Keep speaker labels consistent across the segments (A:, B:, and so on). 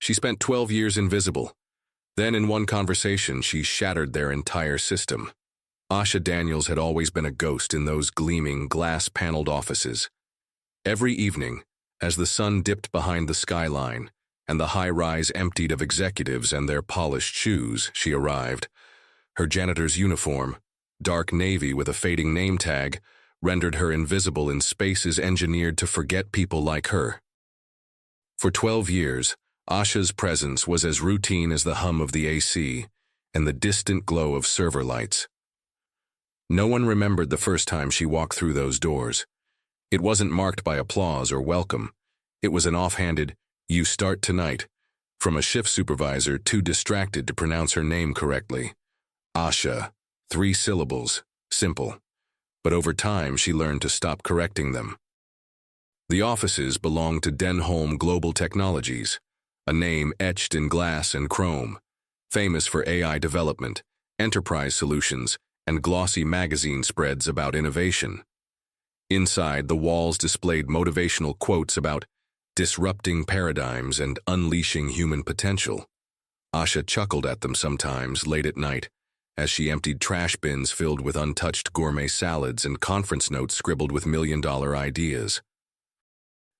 A: She spent 12 years invisible. Then in one conversation, she shattered their entire system. Asha Daniels had always been a ghost in those gleaming, glass-paneled offices. Every evening, as the sun dipped behind the skyline and the high-rise emptied of executives and their polished shoes, she arrived. Her janitor's uniform, dark navy with a fading name tag, rendered her invisible in spaces engineered to forget people like her. For 12 years, Asha's presence was as routine as the hum of the AC and the distant glow of server lights. No one remembered the first time she walked through those doors. It wasn't marked by applause or welcome. It was an offhanded, "You start tonight," from a shift supervisor too distracted to pronounce her name correctly. Asha, 3 syllables, simple. But over time, she learned to stop correcting them. The offices belonged to Denholm Global Technologies, a name etched in glass and chrome, famous for AI development, enterprise solutions, and glossy magazine spreads about innovation. Inside, the walls displayed motivational quotes about disrupting paradigms and unleashing human potential. Asha chuckled at them sometimes late at night as she emptied trash bins filled with untouched gourmet salads and conference notes scribbled with million-dollar ideas.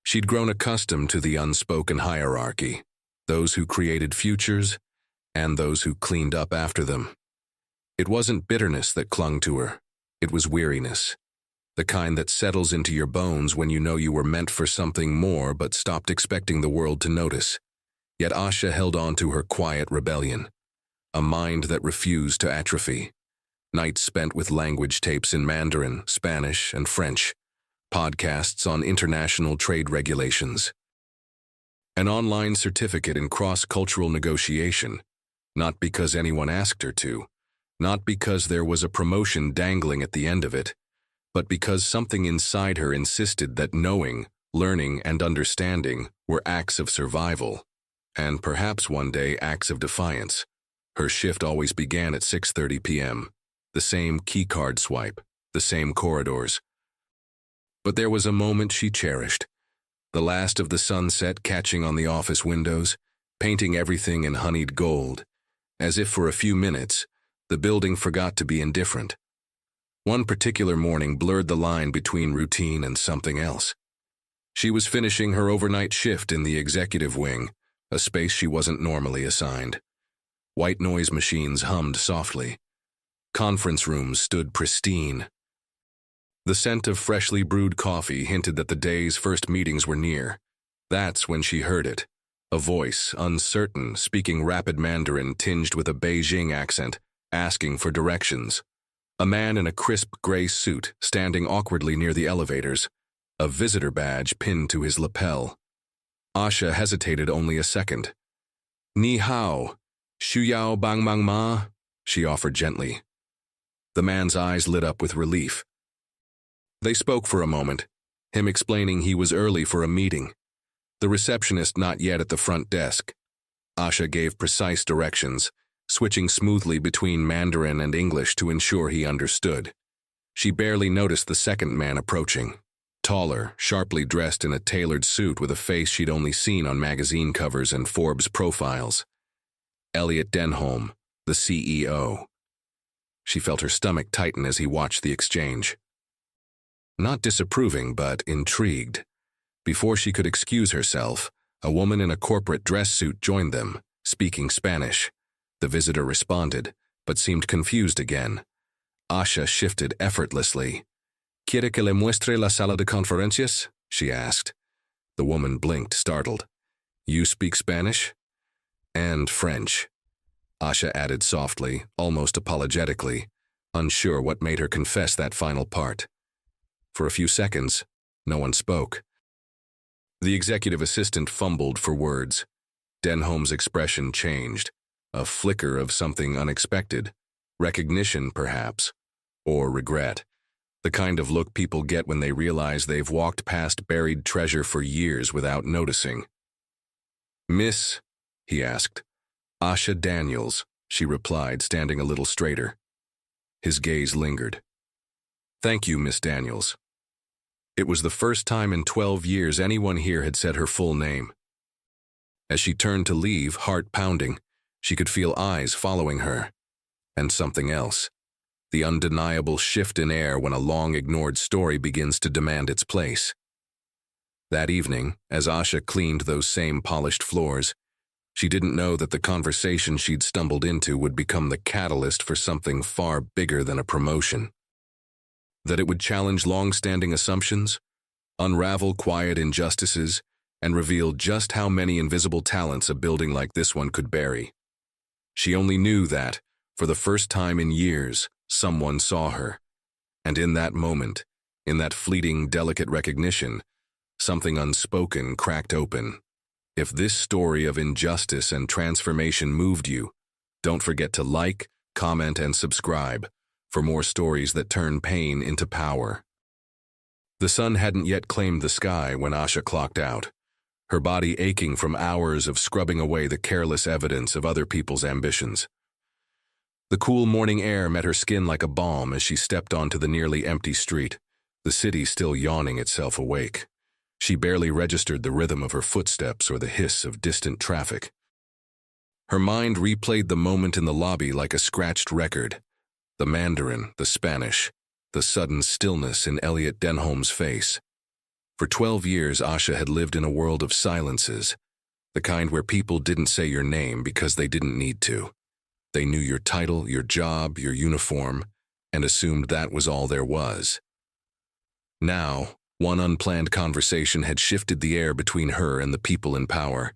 A: She'd grown accustomed to the unspoken hierarchy, those who created futures and those who cleaned up after them. It wasn't bitterness that clung to her, it was weariness, the kind that settles into your bones when you know you were meant for something more but stopped expecting the world to notice. Yet Asha held on to her quiet rebellion, a mind that refused to atrophy. Nights spent with language tapes in Mandarin, Spanish, and French, podcasts on international trade regulations, an online certificate in cross-cultural negotiation, not because anyone asked her to, not because there was a promotion dangling at the end of it, but because something inside her insisted that knowing, learning, and understanding were acts of survival, and perhaps one day acts of defiance. Her shift always began at 6:30 p.m., the same keycard swipe, the same corridors. But there was a moment she cherished, the last of the sunset catching on the office windows, painting everything in honeyed gold, as if for a few minutes, the building forgot to be indifferent. One particular morning blurred the line between routine and something else. She was finishing her overnight shift in the executive wing, a space she wasn't normally assigned. White noise machines hummed softly. Conference rooms stood pristine. The scent of freshly brewed coffee hinted that the day's first meetings were near. That's when she heard it. A voice, uncertain, speaking rapid Mandarin tinged with a Beijing accent, asking for directions. A man in a crisp gray suit, standing awkwardly near the elevators, a visitor badge pinned to his lapel. Asha hesitated only a second. "Ni hao, shu yao bang mang ma," she offered gently. The man's eyes lit up with relief. They spoke for a moment, him explaining he was early for a meeting. The receptionist not yet at the front desk. Asha gave precise directions, switching smoothly between Mandarin and English to ensure he understood. She barely noticed the second man approaching, taller, sharply dressed in a tailored suit with a face she'd only seen on magazine covers and Forbes profiles. Elliot Denholm, the CEO. She felt her stomach tighten as he watched the exchange. Not disapproving, but intrigued. Before she could excuse herself, a woman in a corporate dress suit joined them, speaking Spanish. The visitor responded, but seemed confused again. Asha shifted effortlessly. "Quiere que le muestre la sala de conferencias?" she asked. The woman blinked, startled. "You speak Spanish?" "And French," Asha added softly, almost apologetically, unsure what made her confess that final part. For a few seconds, no one spoke. The executive assistant fumbled for words. Denholm's expression changed. A flicker of something unexpected. Recognition, perhaps. Or regret. The kind of look people get when they realize they've walked past buried treasure for years without noticing. "Miss?" he asked. "Asha Daniels," she replied, standing a little straighter. His gaze lingered. "Thank you, Miss Daniels." It was the first time in 12 years anyone here had said her full name. As she turned to leave, heart pounding, she could feel eyes following her. And something else. The undeniable shift in air when a long-ignored story begins to demand its place. That evening, as Asha cleaned those same polished floors, she didn't know that the conversation she'd stumbled into would become the catalyst for something far bigger than a promotion. That it would challenge long-standing assumptions, unravel quiet injustices, and reveal just how many invisible talents a building like this one could bury. She only knew that, for the first time in years, someone saw her. And in that moment, in that fleeting, delicate recognition, something unspoken cracked open. If this story of injustice and transformation moved you, don't forget to like, comment, and subscribe for more stories that turn pain into power. The sun hadn't yet claimed the sky when Asha clocked out, her body aching from hours of scrubbing away the careless evidence of other people's ambitions. The cool morning air met her skin like a balm as she stepped onto the nearly empty street, the city still yawning itself awake. She barely registered the rhythm of her footsteps or the hiss of distant traffic. Her mind replayed the moment in the lobby like a scratched record. The Mandarin, the Spanish, the sudden stillness in Elliot Denholm's face. For 12 years, Asha had lived in a world of silences, the kind where people didn't say your name because they didn't need to. They knew your title, your job, your uniform, and assumed that was all there was. Now, one unplanned conversation had shifted the air between her and the people in power.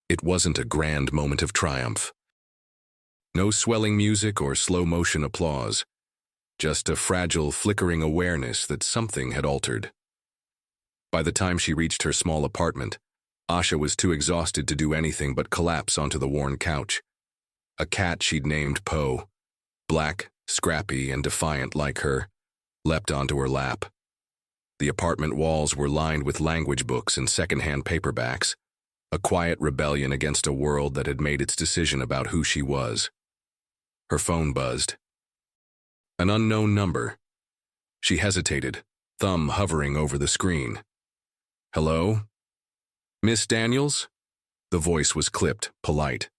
A: It wasn't a grand moment of triumph. No swelling music or slow-motion applause, just a fragile, flickering awareness that something had altered. By the time she reached her small apartment, Asha was too exhausted to do anything but collapse onto the worn couch. A cat she'd named Poe, black, scrappy, and defiant like her, leapt onto her lap. The apartment walls were lined with language books and secondhand paperbacks, a quiet rebellion against a world that had made its decision about who she was. Her phone buzzed. An unknown number. She hesitated, thumb hovering over the screen. Hello? Miss Daniels? The voice was clipped, polite.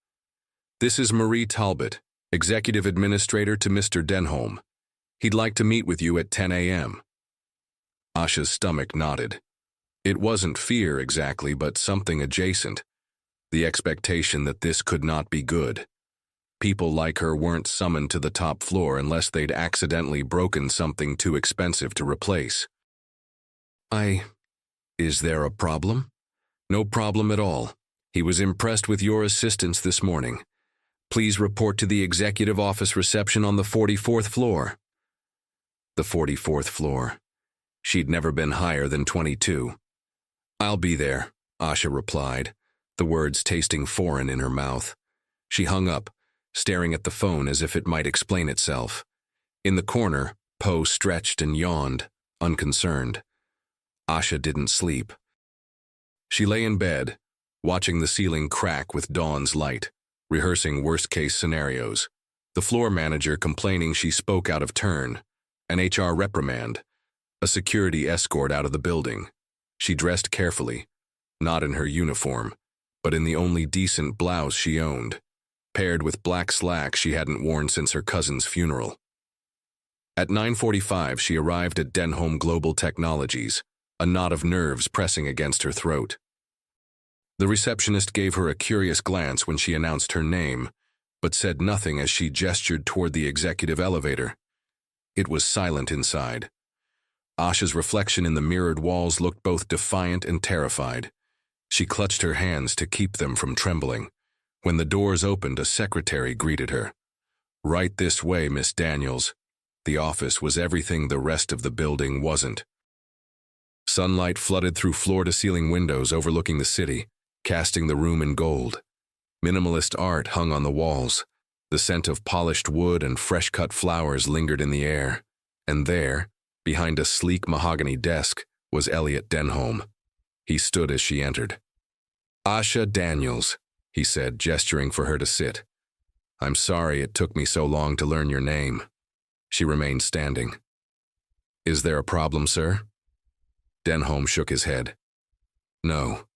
A: This is Marie Talbot, Executive Administrator to Mr. Denholm. He'd like to meet with you at 10 a.m. Asha's stomach knotted. It wasn't fear exactly, but something adjacent. The expectation that this could not be good. People like her weren't summoned to the top floor unless they'd accidentally broken something too expensive to replace. Is there a problem? No problem at all. He was impressed with your assistance this morning. Please report to the executive office reception on the 44th floor. The 44th floor. She'd never been higher than 22. I'll be there, Asha replied, the words tasting foreign in her mouth. She hung up, staring at the phone as if it might explain itself. In the corner, Poe stretched and yawned, unconcerned. Asha didn't sleep. She lay in bed, watching the ceiling crack with dawn's light, rehearsing worst-case scenarios. The floor manager complaining she spoke out of turn, an HR reprimand, a security escort out of the building. She dressed carefully, not in her uniform, but in the only decent blouse she owned, paired with black slacks she hadn't worn since her cousin's funeral. At 9:45, she arrived at Denholm Global Technologies, a knot of nerves pressing against her throat. The receptionist gave her a curious glance when she announced her name, but said nothing as she gestured toward the executive elevator. It was silent inside. Asha's reflection in the mirrored walls looked both defiant and terrified. She clutched her hands to keep them from trembling. When the doors opened, a secretary greeted her. Right this way, Miss Daniels. The office was everything the rest of the building wasn't. Sunlight flooded through floor-to-ceiling windows overlooking the city, casting the room in gold. Minimalist art hung on the walls. The scent of polished wood and fresh-cut flowers lingered in the air. And there, behind a sleek mahogany desk, was Elliot Denholm. He stood as she entered. Asha Daniels, he said, gesturing for her to sit. I'm sorry it took me so long to learn your name. She remained standing. Is there a problem, sir? Denholm shook his head. No.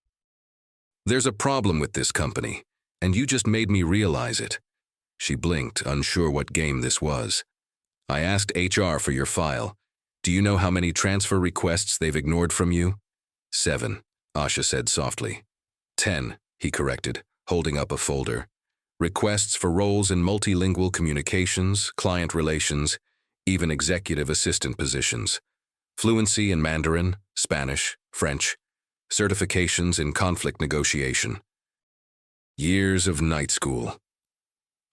A: There's a problem with this company, and you just made me realize it. She blinked, unsure what game this was. I asked HR for your file. Do you know how many transfer requests they've ignored from you? 7, Asha said softly. 10, he corrected, holding up a folder. Requests for roles in multilingual communications, client relations, even executive assistant positions. Fluency in Mandarin, Spanish, French. Certifications in conflict negotiation. Years of night school.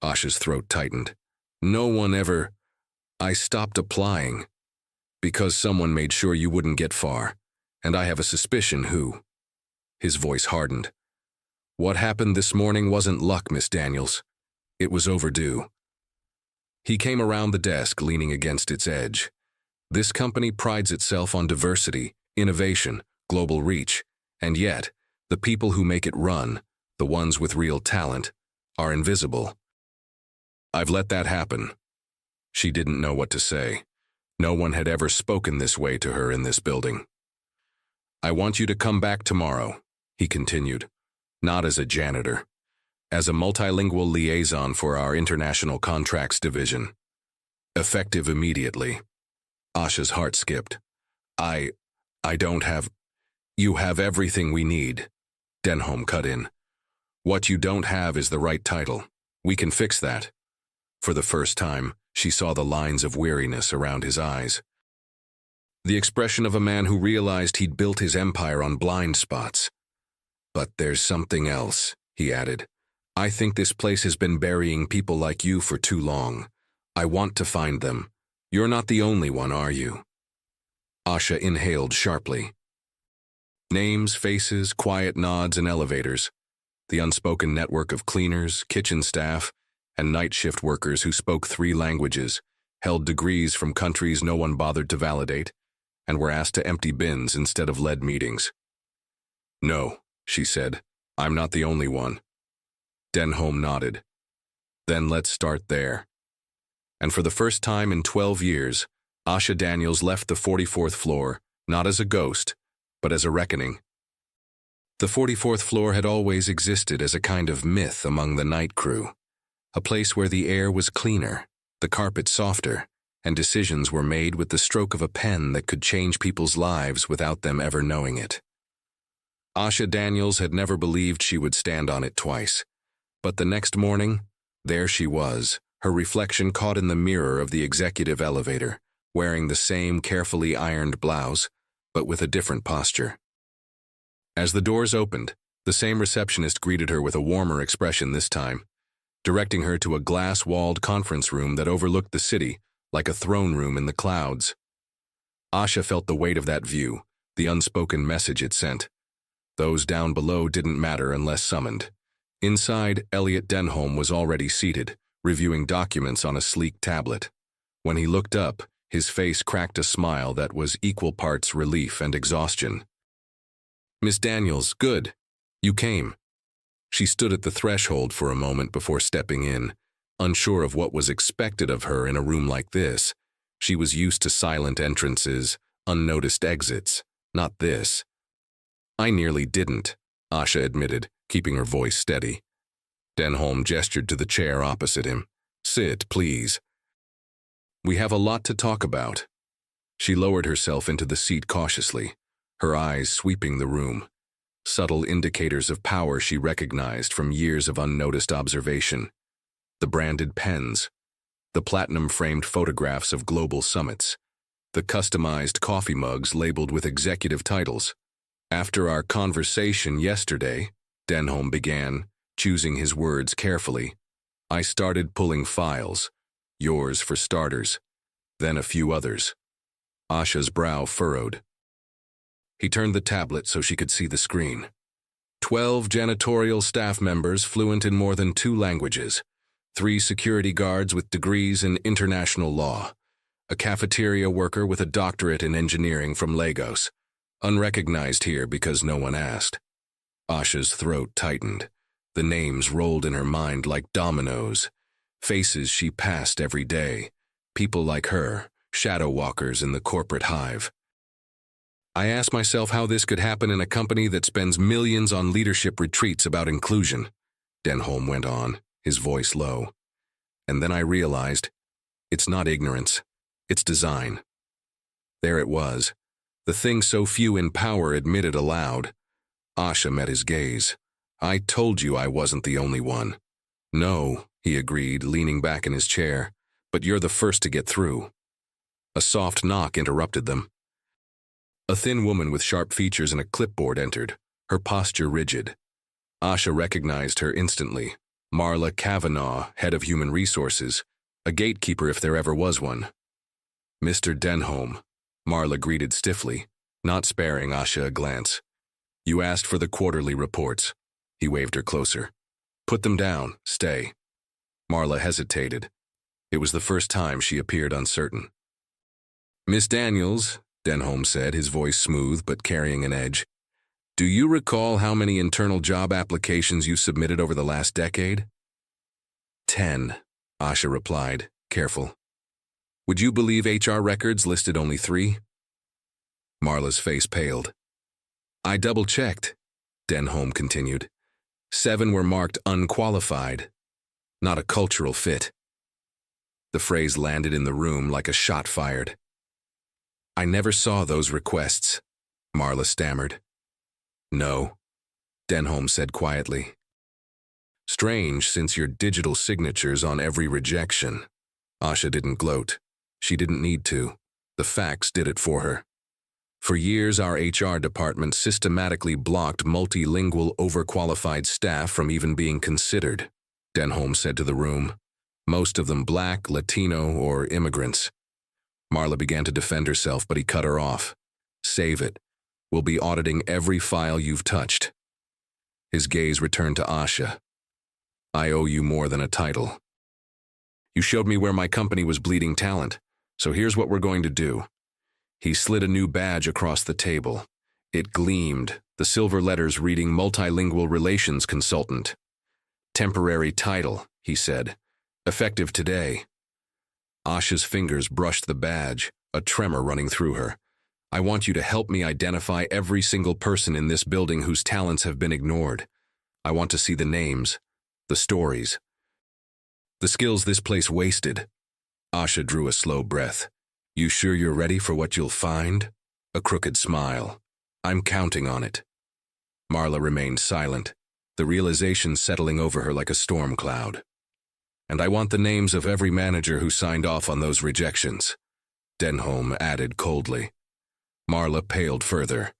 A: Asha's throat tightened. No one ever... I stopped applying because someone made sure you wouldn't get far, and I have a suspicion who. His voice hardened. What happened this morning wasn't luck, Miss Daniels. It was overdue. He came around the desk, leaning against its edge. This company prides itself on diversity, innovation, global reach, and yet, the people who make it run, the ones with real talent, are invisible. I've let that happen. She didn't know what to say. No one had ever spoken this way to her in this building. I want you to come back tomorrow, he continued, not as a janitor, as a multilingual liaison for our International Contracts Division. Effective immediately. Asha's heart skipped. I don't have... You have everything we need, Denholm cut in. What you don't have is the right title. We can fix that. For the first time, she saw the lines of weariness around his eyes. The expression of a man who realized he'd built his empire on blind spots. But there's something else, he added. I think this place has been burying people like you for too long. I want to find them. You're not the only one, are you? Asha inhaled sharply. Names, faces, quiet nods, and elevators. The unspoken network of cleaners, kitchen staff, and night shift workers who spoke 3 languages, held degrees from countries no one bothered to validate, and were asked to empty bins instead of led meetings. No, she said, I'm not the only one. Denholm nodded. Then let's start there. And for the first time in 12 years, Asha Daniels left the 44th floor, not as a ghost, but as a reckoning. The 44th floor had always existed as a kind of myth among the night crew, a place where the air was cleaner, the carpet softer, and decisions were made with the stroke of a pen that could change people's lives without them ever knowing it. Asha Daniels had never believed she would stand on it twice, but the next morning, there she was, her reflection caught in the mirror of the executive elevator, wearing the same carefully ironed blouse, but with a different posture. As the doors opened, the same receptionist greeted her with a warmer expression this time, directing her to a glass-walled conference room that overlooked the city like a throne room in the clouds. Asha felt the weight of that view, the unspoken message it sent. Those down below didn't matter unless summoned. Inside, Elliot Denholm was already seated, reviewing documents on a sleek tablet. When he looked up, his face cracked a smile that was equal parts relief and exhaustion. Miss Daniels, good. You came. She stood at the threshold for a moment before stepping in, unsure of what was expected of her in a room like this. She was used to silent entrances, unnoticed exits, not this. I nearly didn't, Asha admitted, keeping her voice steady. Denholm gestured to the chair opposite him. Sit, please. We have a lot to talk about. She lowered herself into the seat cautiously, her eyes sweeping the room. Subtle indicators of power she recognized from years of unnoticed observation. The branded pens, the platinum-framed photographs of global summits, the customized coffee mugs labeled with executive titles. After our conversation yesterday, Denholm began, choosing his words carefully, I started pulling files, yours for starters, then a few others. Asha's brow furrowed. He turned the tablet so she could see the screen. 12 janitorial staff members fluent in more than 2 languages, 3 security guards with degrees in international law, a cafeteria worker with a doctorate in engineering from Lagos, unrecognized here because no one asked. Asha's throat tightened. The names rolled in her mind like dominoes, faces she passed every day, people like her, shadow walkers in the corporate hive. I ask myself how this could happen in a company that spends millions on leadership retreats about inclusion, Denholm went on, his voice low. And then I realized, it's not ignorance, it's design. There it was, the thing so few in power admitted aloud. Asha met his gaze. I told you I wasn't the only one. No, he agreed, leaning back in his chair, but you're the first to get through. A soft knock interrupted them. A thin woman with sharp features and a clipboard entered, her posture rigid. Asha recognized her instantly. Marla Kavanaugh, head of human resources, a gatekeeper if there ever was one. Mr. Denholm, Marla greeted stiffly, not sparing Asha a glance. You asked for the quarterly reports. He waved her closer. Put them down, stay. Marla hesitated. It was the first time she appeared uncertain. Miss Daniels, Denholm said, his voice smooth but carrying an edge. Do you recall how many internal job applications you submitted over the last decade? 10, Asha replied, careful. Would you believe HR records listed only 3? Marla's face paled. I double-checked, Denholm continued. 7 were marked unqualified, not a cultural fit. The phrase landed in the room like a shot fired. I never saw those requests, Marla stammered. No, Denholm said quietly. Strange, since your digital signature's on every rejection. Asha didn't gloat. She didn't need to. The facts did it for her. For years, our HR department systematically blocked multilingual, overqualified staff from even being considered, Denholm said to the room. Most of them Black, Latino, or immigrants. Marla began to defend herself, but he cut her off. Save it. We'll be auditing every file you've touched. His gaze returned to Asha. I owe you more than a title. You showed me where my company was bleeding talent, so here's what we're going to do. He slid a new badge across the table. It gleamed, the silver letters reading Multilingual Relations Consultant. Temporary title, he said. Effective today. Asha's fingers brushed the badge, a tremor running through her. I want you to help me identify every single person in this building whose talents have been ignored. I want to see the names, the stories, the skills this place wasted. Asha drew a slow breath. You sure you're ready for what you'll find? A crooked smile. I'm counting on it. Marla remained silent, the realization settling over her like a storm cloud. And I want the names of every manager who signed off on those rejections, Denholm added coldly. Marla paled further.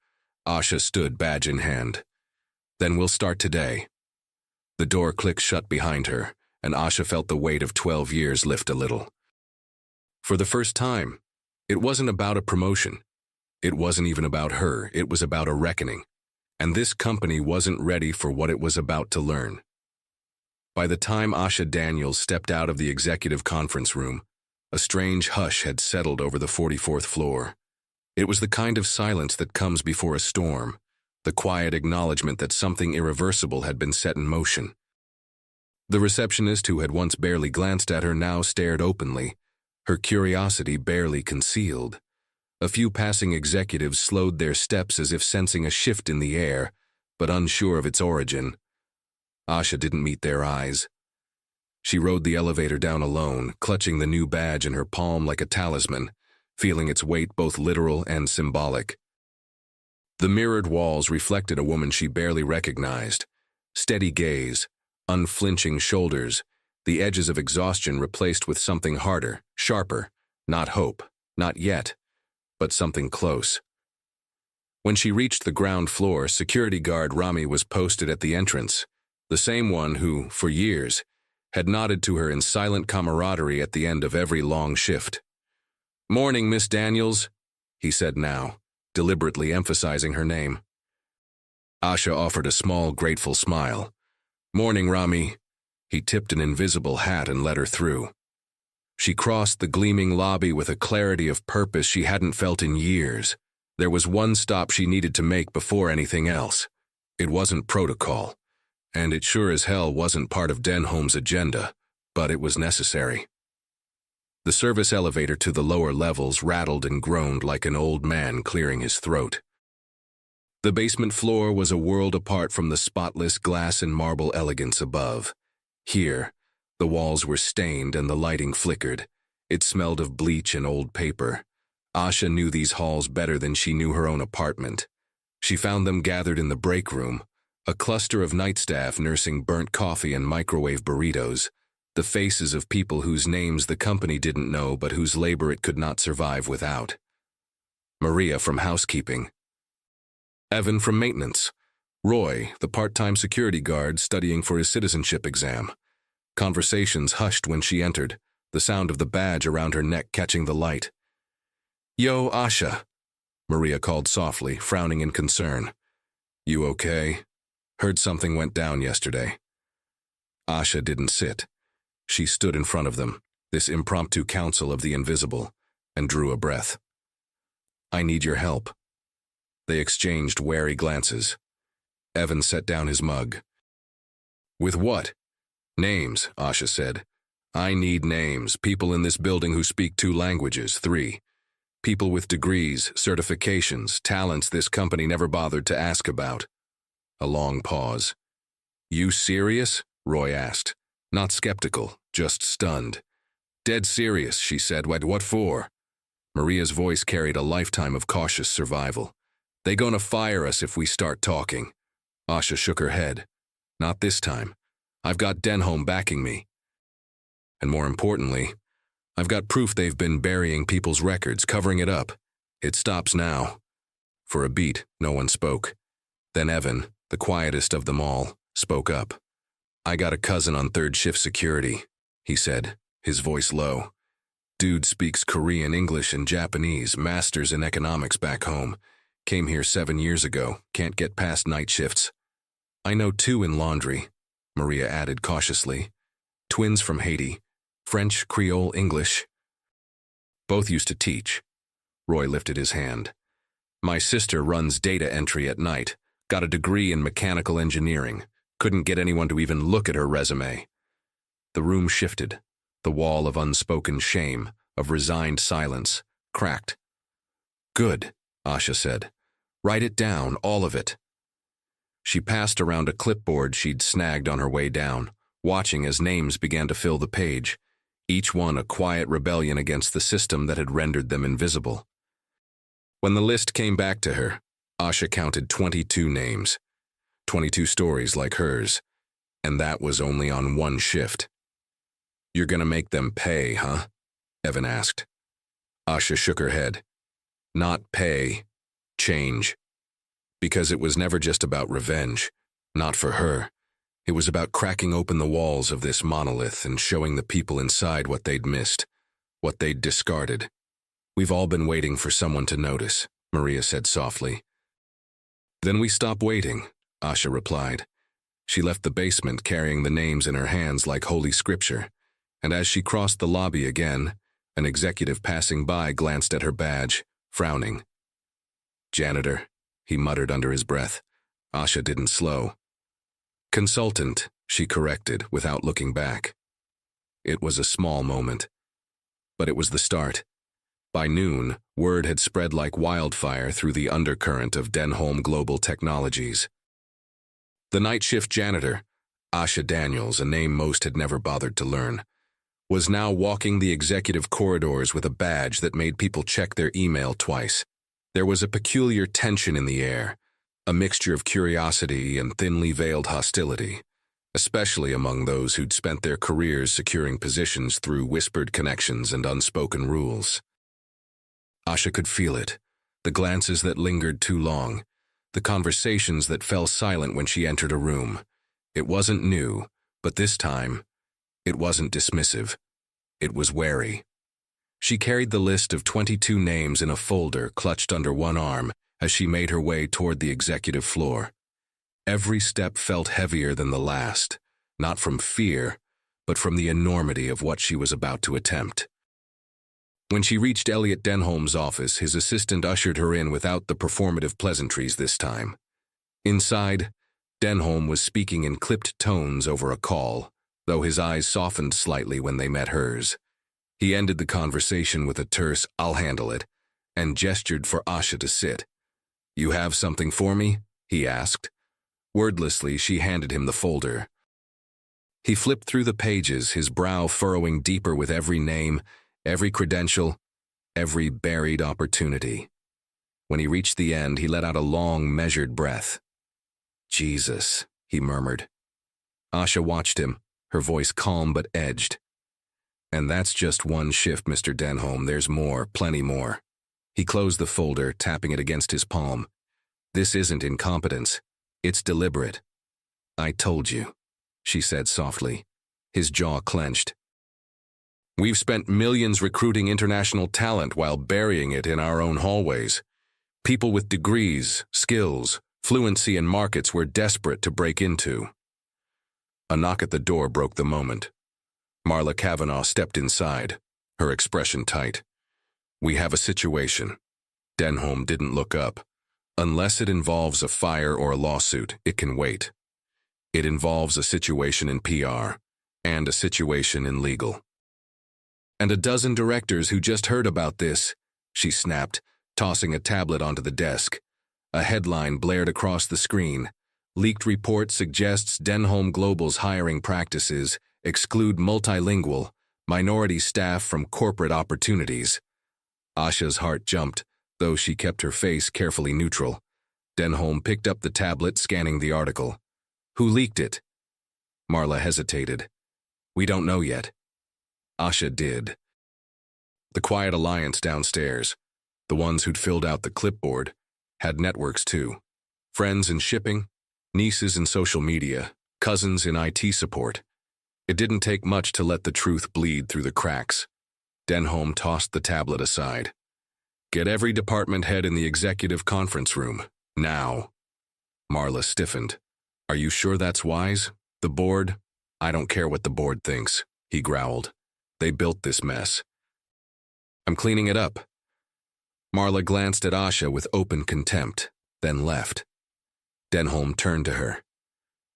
A: Asha stood, badge in hand. Then we'll start today. The door clicked shut behind her, and Asha felt the weight of 12 years lift a little. For the first time, it wasn't about a promotion. It wasn't even about her, it was about a reckoning. And this company wasn't ready for what it was about to learn. By the time Asha Daniels stepped out of the executive conference room, a strange hush had settled over the 44th floor. It was the kind of silence that comes before a storm, the quiet acknowledgement that something irreversible had been set in motion. The receptionist, who had once barely glanced at her, now stared openly, her curiosity barely concealed. A few passing executives slowed their steps as if sensing a shift in the air, but unsure of its origin. Asha didn't meet their eyes. She rode the elevator down alone, clutching the new badge in her palm like a talisman, feeling its weight both literal and symbolic. The mirrored walls reflected a woman she barely recognized. Steady gaze, unflinching shoulders, the edges of exhaustion replaced with something harder, sharper, not hope, not yet, but something close. When she reached the ground floor, security guard Rami was posted at the entrance, the same one who, for years, had nodded to her in silent camaraderie at the end of every long shift. Morning, Miss Daniels, he said now, deliberately emphasizing her name. Asha offered a small, grateful smile. Morning, Rami. He tipped an invisible hat and let her through. She crossed the gleaming lobby with a clarity of purpose she hadn't felt in years. There was one stop she needed to make before anything else. It wasn't protocol, and it sure as hell wasn't part of Denholm's agenda, but it was necessary. The service elevator to the lower levels rattled and groaned like an old man clearing his throat. The basement floor was a world apart from the spotless glass and marble elegance above. Here, the walls were stained and the lighting flickered. It smelled of bleach and old paper. Asha knew these halls better than she knew her own apartment. She found them gathered in the break room, a cluster of night staff nursing burnt coffee and microwave burritos, the faces of people whose names the company didn't know but whose labor it could not survive without. Maria from housekeeping. Evan from maintenance. Roy, the part-time security guard studying for his citizenship exam. Conversations hushed when she entered, the sound of the badge around her neck catching the light. "Yo, Asha," Maria called softly, frowning in concern. "You okay? Heard something went down yesterday." Asha didn't sit. She stood in front of them, this impromptu council of the invisible, and drew a breath. "I need your help." They exchanged wary glances. Evan set down his mug. "With what?" "Names," Asha said. "I need names, people in this building who speak 2 languages, 3. People with degrees, certifications, talents this company never bothered to ask about." A long pause. "You serious?" Roy asked. Not skeptical, just stunned. "Dead serious," she said. "What for?" Maria's voice carried a lifetime of cautious survival. "They gonna fire us if we start talking." Asha shook her head. "Not this time. I've got Denholm backing me. And more importantly, I've got proof they've been burying people's records, covering it up. It stops now." For a beat, no one spoke. Then Evan, the quietest of them all, spoke up. "I got a cousin on 3rd shift security," he said, his voice low. "Dude speaks Korean, English, and Japanese, masters in economics back home. Came here 7 years ago, can't get past night shifts. I know 2 in laundry," Maria added cautiously. "Twins from Haiti, French, Creole, English. Both used to teach." Roy lifted his hand. "My sister runs data entry at night, got a degree in mechanical engineering. Couldn't get anyone to even look at her resume." The room shifted. The wall of unspoken shame, of resigned silence, cracked. "Good," Asha said. "Write it down, all of it." She passed around a clipboard she'd snagged on her way down, watching as names began to fill the page, each one a quiet rebellion against the system that had rendered them invisible. When the list came back to her, Asha counted 22 names, 22 stories like hers, and that was only on 1 shift. "You're gonna make them pay, huh?" Evan asked. Asha shook her head. "Not pay, change. Because it was never just about revenge, not for her. It was about cracking open the walls of this monolith and showing the people inside what they'd missed, what they'd discarded. We've all been waiting for someone to notice," Maria said softly. "Then we stop waiting," Asha replied. She left the basement carrying the names in her hands like holy scripture, and as she crossed the lobby again, an executive passing by glanced at her badge, frowning. "Janitor," he muttered under his breath. Asha didn't slow. "Consultant," she corrected without looking back. It was a small moment, but it was the start. By noon, word had spread like wildfire through the undercurrent of Denholm Global Technologies. The night shift janitor, Asha Daniels, a name most had never bothered to learn, was now walking the executive corridors with a badge that made people check their email twice. There was a peculiar tension in the air, a mixture of curiosity and thinly veiled hostility, especially among those who'd spent their careers securing positions through whispered connections and unspoken rules. Asha could feel it, the glances that lingered too long, the conversations that fell silent when she entered a room. It wasn't new, but this time, it wasn't dismissive. It was wary. She carried the list of 22 names in a folder clutched under one arm as she made her way toward the executive floor. Every step felt heavier than the last, not from fear, but from the enormity of what she was about to attempt. When she reached Elliot Denholm's office, his assistant ushered her in without the performative pleasantries this time. Inside, Denholm was speaking in clipped tones over a call, though his eyes softened slightly when they met hers. He ended the conversation with a terse, "I'll handle it," and gestured for Asha to sit. "You have something for me?" he asked. Wordlessly, she handed him the folder. He flipped through the pages, his brow furrowing deeper with every name, every credential, every buried opportunity. When he reached the end, he let out a long, measured breath. "Jesus," he murmured. Asha watched him, her voice calm but edged. "And that's just one shift, Mr. Denholm. There's more, plenty more." He closed the folder, tapping it against his palm. "This isn't incompetence. It's deliberate." "I told you," she said softly. His jaw clenched. "We've spent millions recruiting international talent while burying it in our own hallways. People with degrees, skills, fluency in markets we're desperate to break into." A knock at the door broke the moment. Marla Kavanaugh stepped inside, her expression tight. "We have a situation." Denholm didn't look up. "Unless it involves a fire or a lawsuit, it can wait. It involves a situation in PR and a situation in legal." "And a dozen directors who just heard about this," she snapped, tossing a tablet onto the desk. A headline blared across the screen. "Leaked report suggests Denholm Global's hiring practices exclude multilingual, minority staff from corporate opportunities." Asha's heart jumped, though she kept her face carefully neutral. Denholm picked up the tablet, scanning the article. "Who leaked it?" Marla hesitated. "We don't know yet." Asha did. The Quiet Alliance downstairs, the ones who'd filled out the clipboard, had networks too. Friends in shipping, nieces in social media, cousins in IT support. It didn't take much to let the truth bleed through the cracks. Denholm tossed the tablet aside. "Get every department head in the executive conference room, now." Marla stiffened. "Are you sure that's wise? The board?" "I don't care what the board thinks," he growled. "They built this mess. I'm cleaning it up." Marla glanced at Asha with open contempt, then left. Denholm turned to her.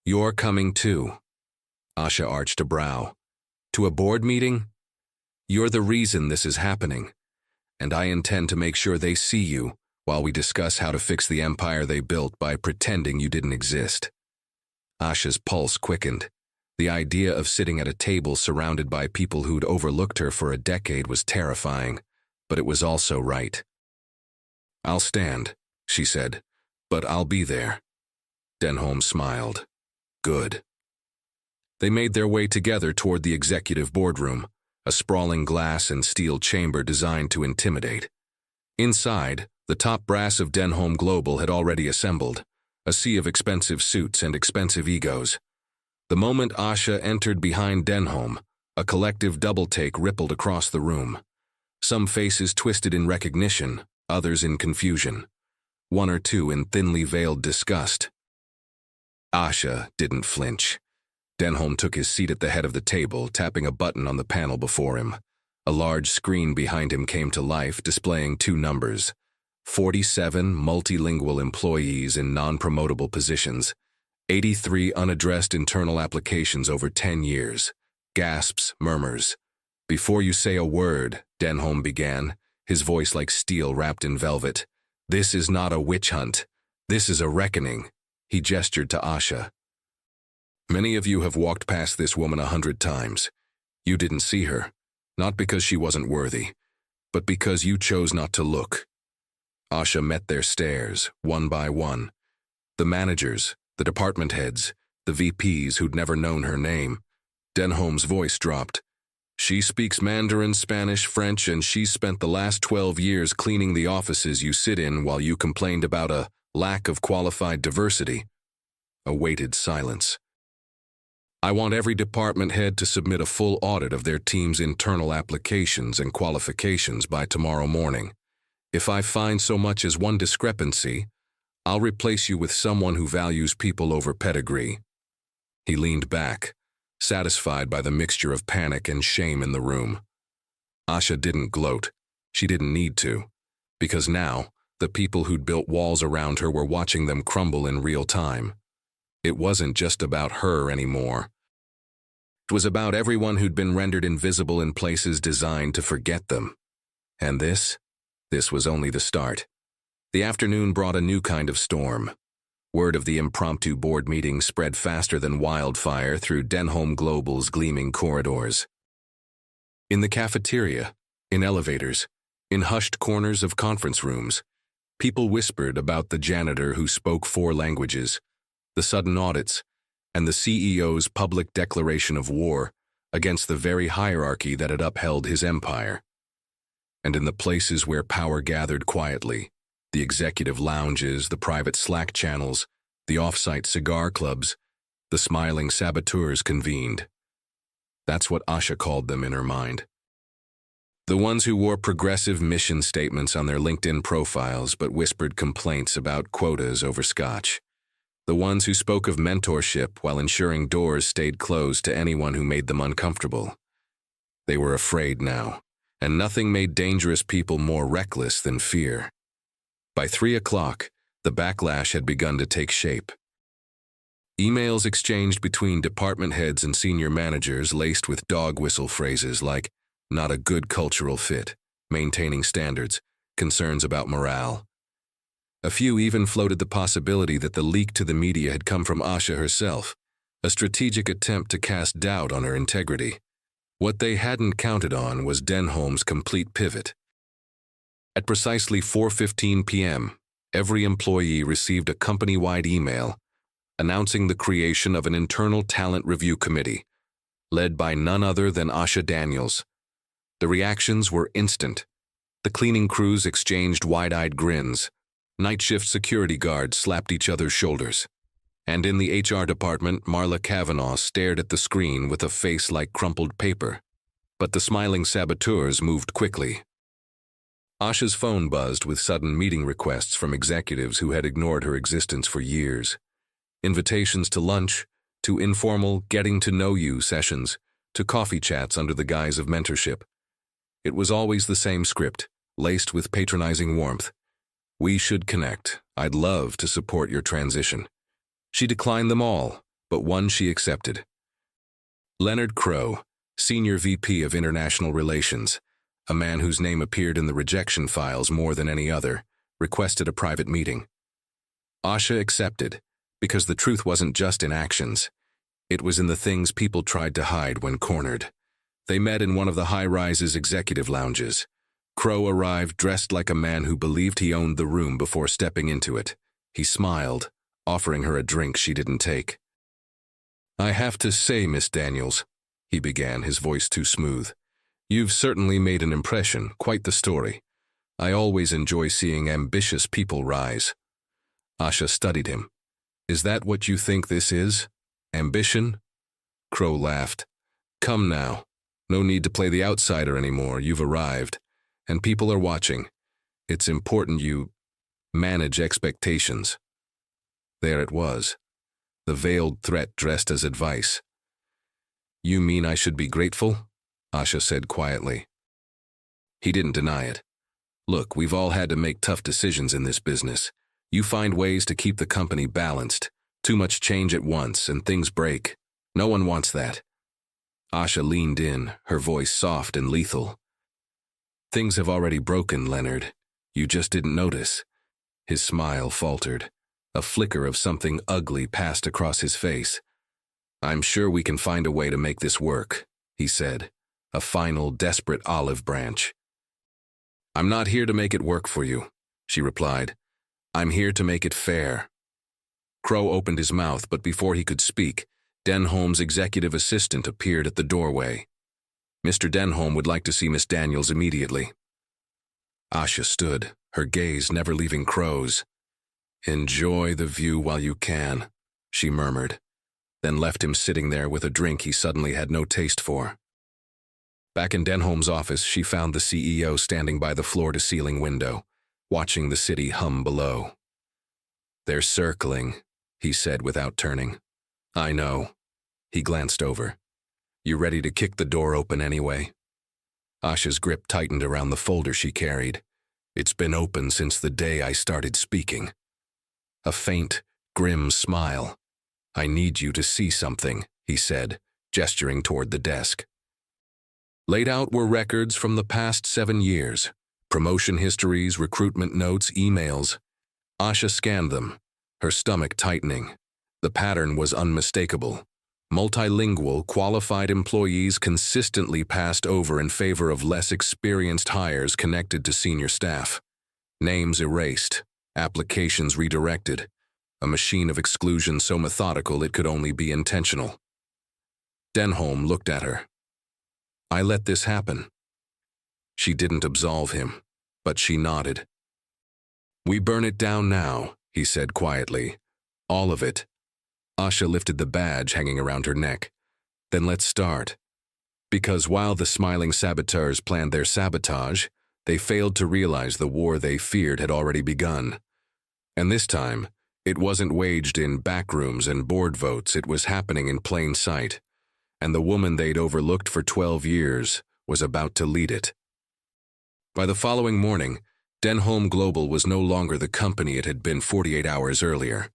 A: "You're coming too." Asha arched a brow. "To a board meeting? You're the reason this is happening, and I intend to make sure they see you while we discuss how to fix the empire they built by pretending you didn't exist." Asha's pulse quickened. The idea of sitting at a table surrounded by people who'd overlooked her for a decade was terrifying, but it was also right. "I'll stand," she said, "but I'll be there." Denholm smiled. "Good." They made their way together toward the executive boardroom, a sprawling glass and steel chamber designed to intimidate. Inside, the top brass of Denholm Global had already assembled, a sea of expensive suits and expensive egos. The moment Asha entered behind Denholm, a collective double-take rippled across the room. Some faces twisted in recognition, others in confusion. One or two in thinly veiled disgust. Asha didn't flinch. Denholm took his seat at the head of the table, tapping a button on the panel before him. A large screen behind him came to life, displaying two numbers: 47 multilingual employees in non-promotable positions, 83 unaddressed internal applications over 10 years. Gasps, murmurs. "Before you say a word," Denholm began, his voice like steel wrapped in velvet. "This is not a witch hunt. This is a reckoning." He gestured to Asha. "Many of you have walked past this woman 100 times. You didn't see her, not because she wasn't worthy, but because you chose not to look." Asha met their stares, one by one. The managers, the department heads, the VPs who'd never known her name. Denholm's voice dropped. "She speaks Mandarin, Spanish, French, and she's spent the last 12 years cleaning the offices you sit in while you complained about a lack of qualified diversity." A weighted silence. "I want every department head to submit a full audit of their team's internal applications and qualifications by tomorrow morning. If I find so much as one discrepancy, I'll replace you with someone who values people over pedigree." He leaned back, satisfied by the mixture of panic and shame in the room. Asha didn't gloat. She didn't need to, because now, the people who'd built walls around her were watching them crumble in real time. It wasn't just about her anymore. It was about everyone who'd been rendered invisible in places designed to forget them. And this was only the start. The afternoon brought a new kind of storm. Word of the impromptu board meeting spread faster than wildfire through Denholm Global's gleaming corridors. In the cafeteria, in elevators, in hushed corners of conference rooms, people whispered about the janitor who spoke 4 languages, the sudden audits, and the CEO's public declaration of war against the very hierarchy that had upheld his empire. And in the places where power gathered quietly, the executive lounges, the private Slack channels, the off-site cigar clubs, the smiling saboteurs convened. That's what Asha called them in her mind. The ones who wore progressive mission statements on their LinkedIn profiles but whispered complaints about quotas over scotch. The ones who spoke of mentorship while ensuring doors stayed closed to anyone who made them uncomfortable. They were afraid now, and nothing made dangerous people more reckless than fear. By 3 o'clock, the backlash had begun to take shape. Emails exchanged between department heads and senior managers laced with dog whistle phrases like, "not a good cultural fit," "maintaining standards," "concerns about morale." A few even floated the possibility that the leak to the media had come from Asha herself, a strategic attempt to cast doubt on her integrity. What they hadn't counted on was Denholm's complete pivot. At precisely 4:15 p.m., every employee received a company-wide email announcing the creation of an internal talent review committee, led by none other than Asha Daniels. The reactions were instant. The cleaning crews exchanged wide-eyed grins. Night shift security guards slapped each other's shoulders. And in the HR department, Marla Kavanaugh stared at the screen with a face like crumpled paper. But the smiling saboteurs moved quickly. Asha's phone buzzed with sudden meeting requests from executives who had ignored her existence for years. Invitations to lunch, to informal getting-to-know-you sessions, to coffee chats under the guise of mentorship. It was always the same script, laced with patronizing warmth. "We should connect. I'd love to support your transition." She declined them all, but one she accepted. Leonard Crow, Senior VP of International Relations, a man whose name appeared in the rejection files more than any other, requested a private meeting. Asha accepted, because the truth wasn't just in actions. It was in the things people tried to hide when cornered. They met in one of the high-rise's executive lounges. Crow arrived dressed like a man who believed he owned the room before stepping into it. He smiled, offering her a drink she didn't take. "I have to say, Miss Daniels," he began, his voice too smooth, "you've certainly made an impression, quite the story. I always enjoy seeing ambitious people rise." Asha studied him. "Is that what you think this is? Ambition?" Crow laughed. "Come now. No need to play the outsider anymore. You've arrived. And people are watching. It's important you manage expectations." There it was, the veiled threat dressed as advice. "You mean I should be grateful?" Asha said quietly. He didn't deny it. "Look, we've all had to make tough decisions in this business. You find ways to keep the company balanced. Too much change at once, and things break. No one wants that." Asha leaned in, her voice soft and lethal. "Things have already broken, Leonard. You just didn't notice." His smile faltered. A flicker of something ugly passed across his face. "I'm sure we can find a way to make this work," he said, a final, desperate olive branch. "I'm not here to make it work for you," she replied. "I'm here to make it fair." Crow opened his mouth, but before he could speak, Denholm's executive assistant appeared at the doorway. "Mr. Denholm would like to see Miss Daniels immediately." Asha stood, her gaze never leaving Crow's. "Enjoy the view while you can," she murmured, then left him sitting there with a drink he suddenly had no taste for. Back in Denholm's office, she found the CEO standing by the floor-to-ceiling window, watching the city hum below. "They're circling," he said without turning. "I know." He glanced over. "You ready to kick the door open anyway?" Asha's grip tightened around the folder she carried. "It's been open since the day I started speaking." A faint, grim smile. "I need you to see something," he said, gesturing toward the desk. Laid out were records from the past 7 years, promotion histories, recruitment notes, emails. Asha scanned them, her stomach tightening. The pattern was unmistakable. Multilingual, qualified employees consistently passed over in favor of less experienced hires connected to senior staff. Names erased, applications redirected, a machine of exclusion so methodical it could only be intentional. Denholm looked at her. "I let this happen." She didn't absolve him, but she nodded. "We burn it down now," he said quietly. "All of it." Asha lifted the badge hanging around her neck. "Then let's start." Because while the smiling saboteurs planned their sabotage, they failed to realize the war they feared had already begun. And this time, it wasn't waged in backrooms and board votes, it was happening in plain sight. And the woman they'd overlooked for 12 years was about to lead it. By the following morning, Denholm Global was no longer the company it had been 48 hours earlier.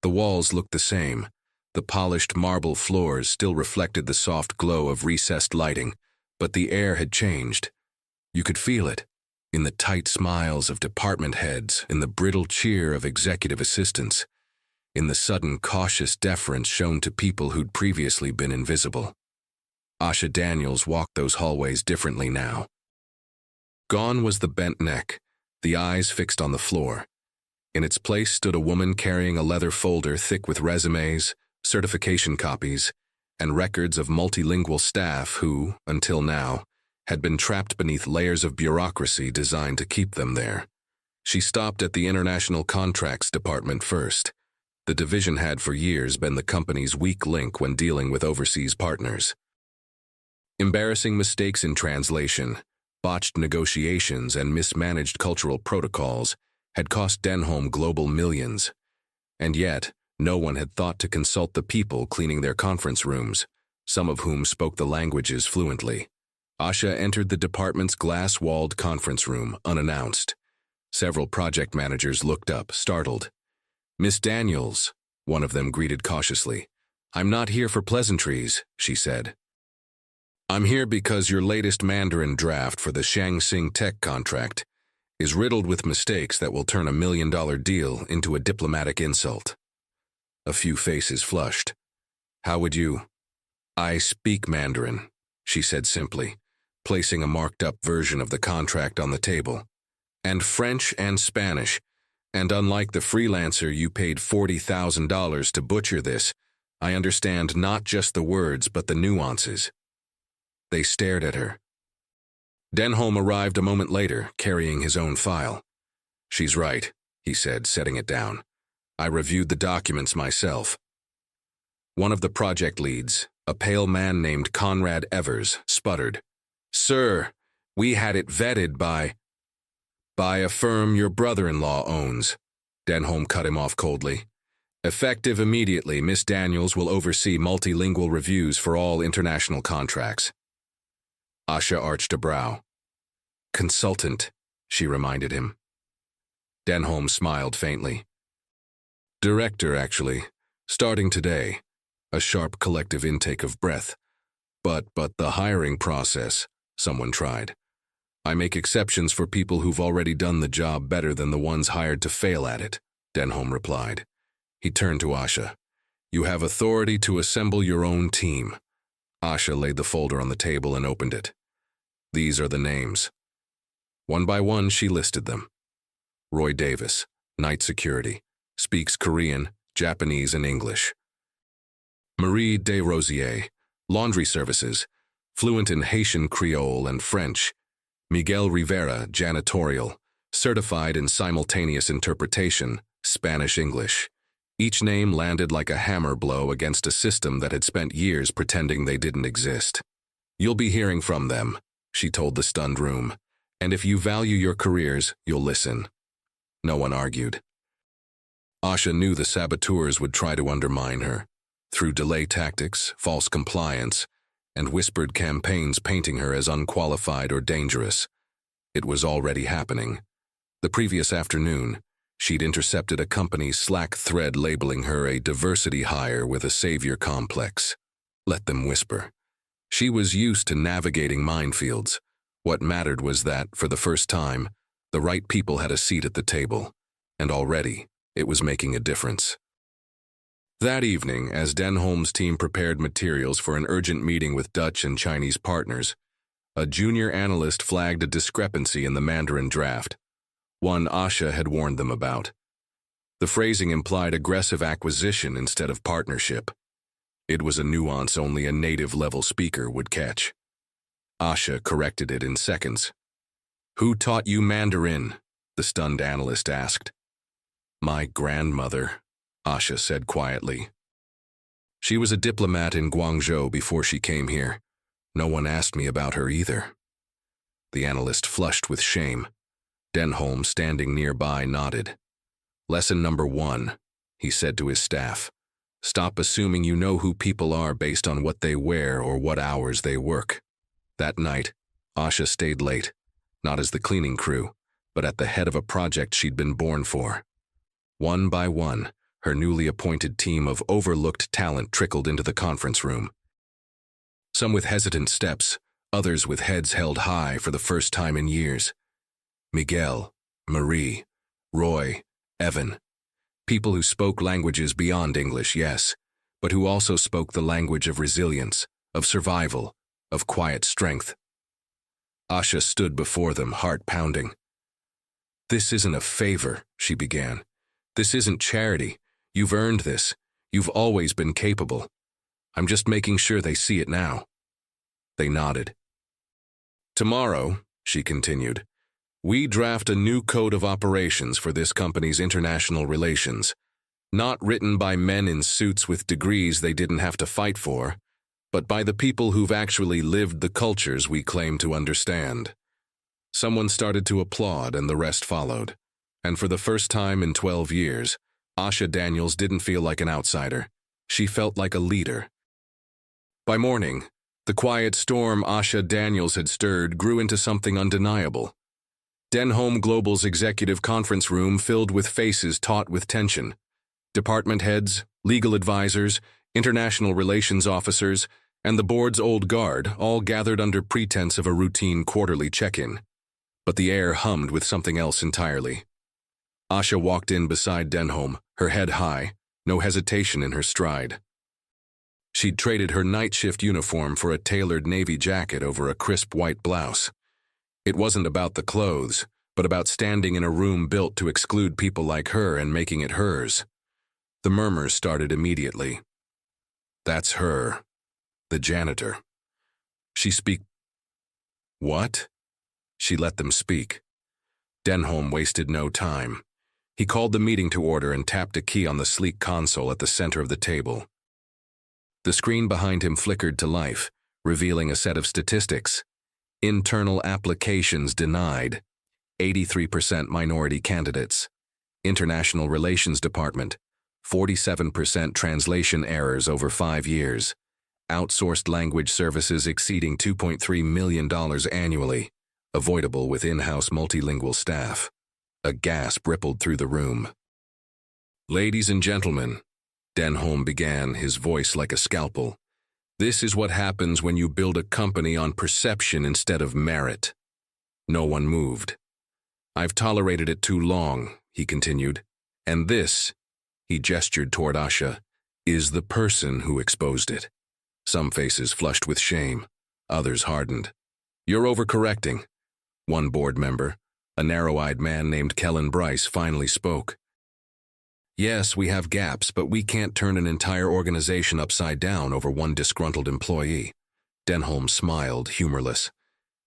A: The walls looked the same. The polished marble floors still reflected the soft glow of recessed lighting, but the air had changed. You could feel it, in the tight smiles of department heads, in the brittle cheer of executive assistants, in the sudden cautious deference shown to people who'd previously been invisible. Asha Daniels walked those hallways differently now. Gone was the bent neck, the eyes fixed on the floor. In its place stood a woman carrying a leather folder thick with resumes, certification copies, and records of multilingual staff who, until now, had been trapped beneath layers of bureaucracy designed to keep them there. She stopped at the International Contracts Department first. The division had for years been the company's weak link when dealing with overseas partners. Embarrassing mistakes in translation, botched negotiations, and mismanaged cultural protocols had cost Denholm Global millions. And yet, no one had thought to consult the people cleaning their conference rooms, some of whom spoke the languages fluently. Asha entered the department's glass-walled conference room unannounced. Several project managers looked up, startled. "Miss Daniels," one of them greeted cautiously. "I'm not here for pleasantries," she said. "I'm here because your latest Mandarin draft for the Shaanxing Tech contract is riddled with mistakes that will turn $1 million deal into a diplomatic insult." A few faces flushed. "How would you—" "I speak Mandarin," she said simply, placing a marked-up version of the contract on the table. "And French and Spanish. And unlike the freelancer you paid $40,000 to butcher this, I understand not just the words but the nuances." They stared at her. Denholm arrived a moment later, carrying his own file. "She's right," he said, setting it down. "I reviewed the documents myself." One of the project leads, a pale man named Conrad Evers, sputtered. "Sir, we had it vetted by a firm your brother-in-law owns." Denholm cut him off coldly. "Effective immediately, Miss Daniels will oversee multilingual reviews for all international contracts." Asha arched a brow. "Consultant," she reminded him. Denholm smiled faintly. "Director, actually. Starting today. A sharp collective intake of breath. But the hiring process," someone tried. "I make exceptions for people who've already done the job better than the ones hired to fail at it," Denholm replied. He turned to Asha. "You have authority to assemble your own team." Asha laid the folder on the table and opened it. "These are the names." One by one, she listed them. Roy Davis, night security, speaks Korean, Japanese, and English. Marie Desrosiers, laundry services, fluent in Haitian Creole and French. Miguel Rivera, janitorial, certified in simultaneous interpretation, Spanish-English. Each name landed like a hammer blow against a system that had spent years pretending they didn't exist. "You'll be hearing from them," she told the stunned room. "And if you value your careers, you'll listen." No one argued. Asha knew the saboteurs would try to undermine her, through delay tactics, false compliance, and whispered campaigns painting her as unqualified or dangerous. It was already happening. The previous afternoon, she'd intercepted a company's Slack thread labeling her a diversity hire with a savior complex. Let them whisper. She was used to navigating minefields. What mattered was that, for the first time, the right people had a seat at the table, and already it was making a difference. That evening, as Denholm's team prepared materials for an urgent meeting with Dutch and Chinese partners, a junior analyst flagged a discrepancy in the Mandarin draft, one Asha had warned them about. The phrasing implied aggressive acquisition instead of partnership. It was a nuance only a native-level speaker would catch. Asha corrected it in seconds. "Who taught you Mandarin?" the stunned analyst asked. "My grandmother," Asha said quietly. "She was a diplomat in Guangzhou before she came here. No one asked me about her either." The analyst flushed with shame. Denholm, standing nearby, nodded. "Lesson number 1, he said to his staff. Stop assuming you know who people are based on what they wear or what hours they work." That night, Asha stayed late, not as the cleaning crew, but at the head of a project she'd been born for. One by one, her newly appointed team of overlooked talent trickled into the conference room. Some with hesitant steps, others with heads held high for the first time in years. Miguel, Marie, Roy, Evan. People who spoke languages beyond English, yes, but who also spoke the language of resilience, of survival, of quiet strength. Asha stood before them, heart pounding. "This isn't a favor," she began. "This isn't charity. You've earned this. You've always been capable. I'm just making sure they see it now." They nodded. "Tomorrow," she continued, "we draft a new code of operations for this company's international relations, not written by men in suits with degrees they didn't have to fight for, but by the people who've actually lived the cultures we claim to understand." Someone started to applaud and the rest followed. And for the first time in 12 years, Asha Daniels didn't feel like an outsider. She felt like a leader. By morning, the quiet storm Asha Daniels had stirred grew into something undeniable. Denholm Global's executive conference room filled with faces taut with tension. Department heads, legal advisors, international relations officers, and the board's old guard all gathered under pretense of a routine quarterly check-in. But the air hummed with something else entirely. Asha walked in beside Denholm, her head high, no hesitation in her stride. She'd traded her night shift uniform for a tailored navy jacket over a crisp white blouse. It wasn't about the clothes, but about standing in a room built to exclude people like her and making it hers. The murmurs started immediately. "That's her. The janitor. She speak—" "What?" She let them speak. Denholm wasted no time. He called the meeting to order and tapped a key on the sleek console at the center of the table. The screen behind him flickered to life, revealing a set of statistics. Internal applications denied. 83% minority candidates. International Relations Department. 47% translation errors over 5 years. Outsourced language services exceeding $2.3 million annually. Avoidable with in-house multilingual staff. A gasp rippled through the room. "Ladies and gentlemen," Denholm began, his voice like a scalpel, "this is what happens when you build a company on perception instead of merit." No one moved. "I've tolerated it too long," he continued, "and this," he gestured toward Asha, "is the person who exposed it." Some faces flushed with shame, others hardened. "You're overcorrecting." One board member, a narrow-eyed man named Kellen Bryce, finally spoke. "Yes, we have gaps, but we can't turn an entire organization upside down over one disgruntled employee." Denholm smiled, humorless.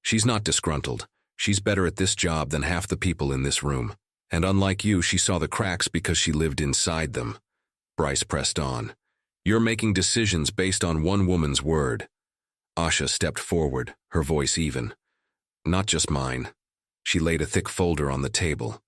A: "She's not disgruntled. She's better at this job than half the people in this room. And unlike you, she saw the cracks because she lived inside them." Bryce pressed on. "You're making decisions based on one woman's word." Asha stepped forward, her voice even. "Not just mine." She laid a thick folder on the table.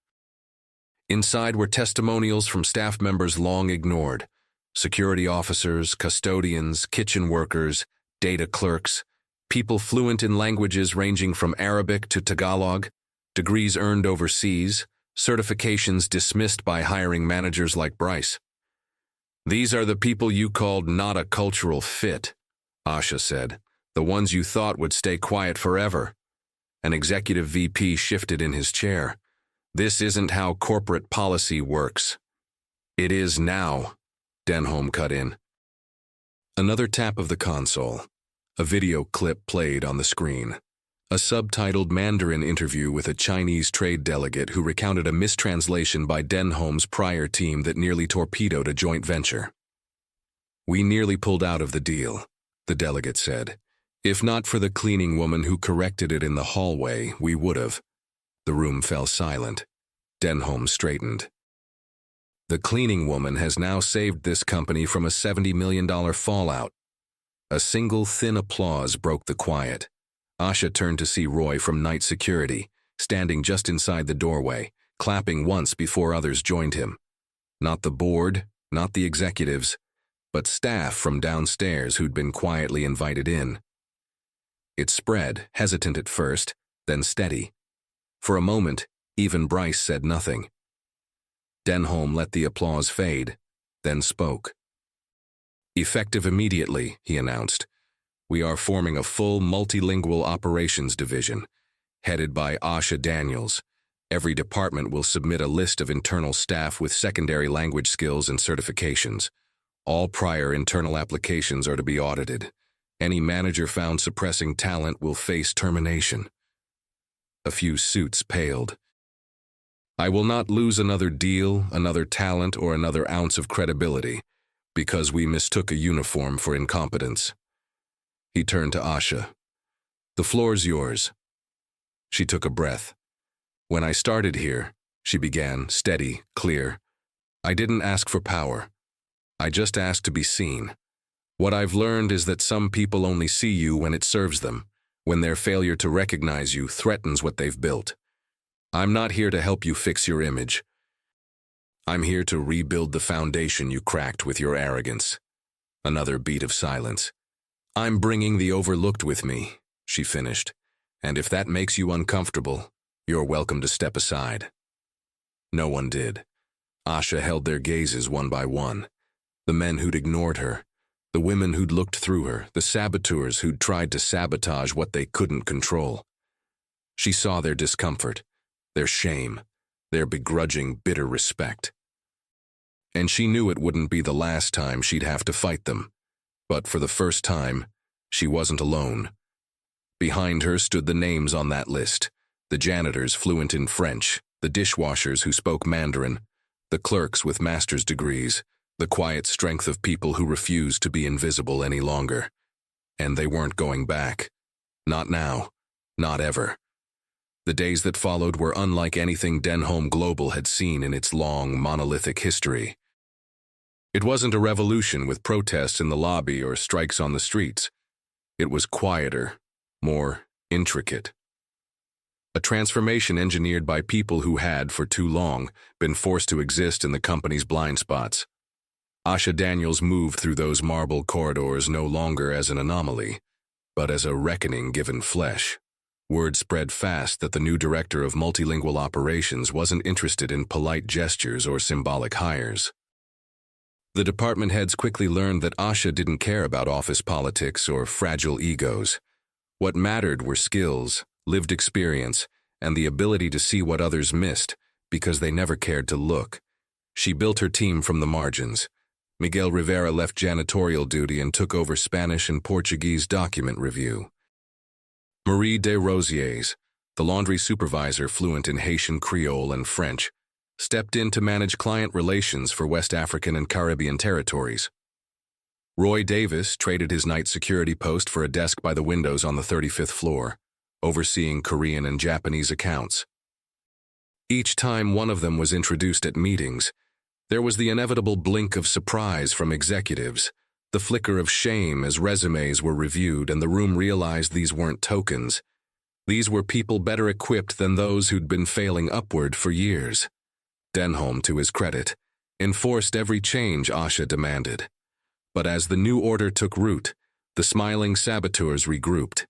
A: Inside were testimonials from staff members long ignored. Security officers, custodians, kitchen workers, data clerks, people fluent in languages ranging from Arabic to Tagalog, degrees earned overseas, certifications dismissed by hiring managers like Bryce. "These are the people you called not a cultural fit," Asha said. The ones you thought would stay quiet forever. An executive VP shifted in his chair. This isn't how corporate policy works. It is now, Denholm cut in. Another tap of the console. A video clip played on the screen. A subtitled Mandarin interview with a Chinese trade delegate who recounted a mistranslation by Denholm's prior team that nearly torpedoed a joint venture. We nearly pulled out of the deal, the delegate said. If not for the cleaning woman who corrected it in the hallway, we would have. The room fell silent. Denholm straightened. The cleaning woman has now saved this company from a $70 million fallout. A single thin applause broke the quiet. Asha turned to see Roy from night security, standing just inside the doorway, clapping once before others joined him. Not the board, not the executives, but staff from downstairs who'd been quietly invited in. It spread, hesitant at first, then steady. For a moment, even Bryce said nothing. Denholm let the applause fade, then spoke. Effective immediately, he announced. We are forming a full multilingual operations division, headed by Asha Daniels. Every department will submit a list of internal staff with secondary language skills and certifications. All prior internal applications are to be audited. Any manager found suppressing talent will face termination. A few suits paled. I will not lose another deal, another talent, or another ounce of credibility because we mistook a uniform for incompetence. He turned to Asha. The floor's yours. She took a breath. When I started here, she began, steady, clear. I didn't ask for power. I just asked to be seen. What I've learned is that some people only see you when it serves them, when their failure to recognize you threatens what they've built. I'm not here to help you fix your image. I'm here to rebuild the foundation you cracked with your arrogance. Another beat of silence. I'm bringing the overlooked with me, she finished, and if that makes you uncomfortable, you're welcome to step aside. No one did. Asha held their gazes one by one. The men who'd ignored her, the women who'd looked through her, the saboteurs who'd tried to sabotage what they couldn't control. She saw their discomfort, their shame, their begrudging, bitter respect. And she knew it wouldn't be the last time she'd have to fight them. But for the first time, she wasn't alone. Behind her stood the names on that list, the janitors fluent in French, the dishwashers who spoke Mandarin, the clerks with master's degrees, the quiet strength of people who refused to be invisible any longer. And they weren't going back. Not now. Not ever. The days that followed were unlike anything Denholm Global had seen in its long, monolithic history. It wasn't a revolution with protests in the lobby or strikes on the streets. It was quieter, more intricate. A transformation engineered by people who had, for too long, been forced to exist in the company's blind spots. Asha Daniels moved through those marble corridors no longer as an anomaly, but as a reckoning given flesh. Word spread fast that the new director of multilingual operations wasn't interested in polite gestures or symbolic hires. The department heads quickly learned that Asha didn't care about office politics or fragile egos. What mattered were skills, lived experience, and the ability to see what others missed because they never cared to look. She built her team from the margins. Miguel Rivera left janitorial duty and took over Spanish and Portuguese document review. Marie de Rosiers, the laundry supervisor fluent in Haitian Creole and French, stepped in to manage client relations for West African and Caribbean territories. Roy Davis traded his night security post for a desk by the windows on the 35th floor, overseeing Korean and Japanese accounts. Each time one of them was introduced at meetings, there was the inevitable blink of surprise from executives, the flicker of shame as resumes were reviewed and the room realized these weren't tokens. These were people better equipped than those who'd been failing upward for years. Denholm, to his credit, enforced every change Asha demanded. But as the new order took root, the smiling saboteurs regrouped.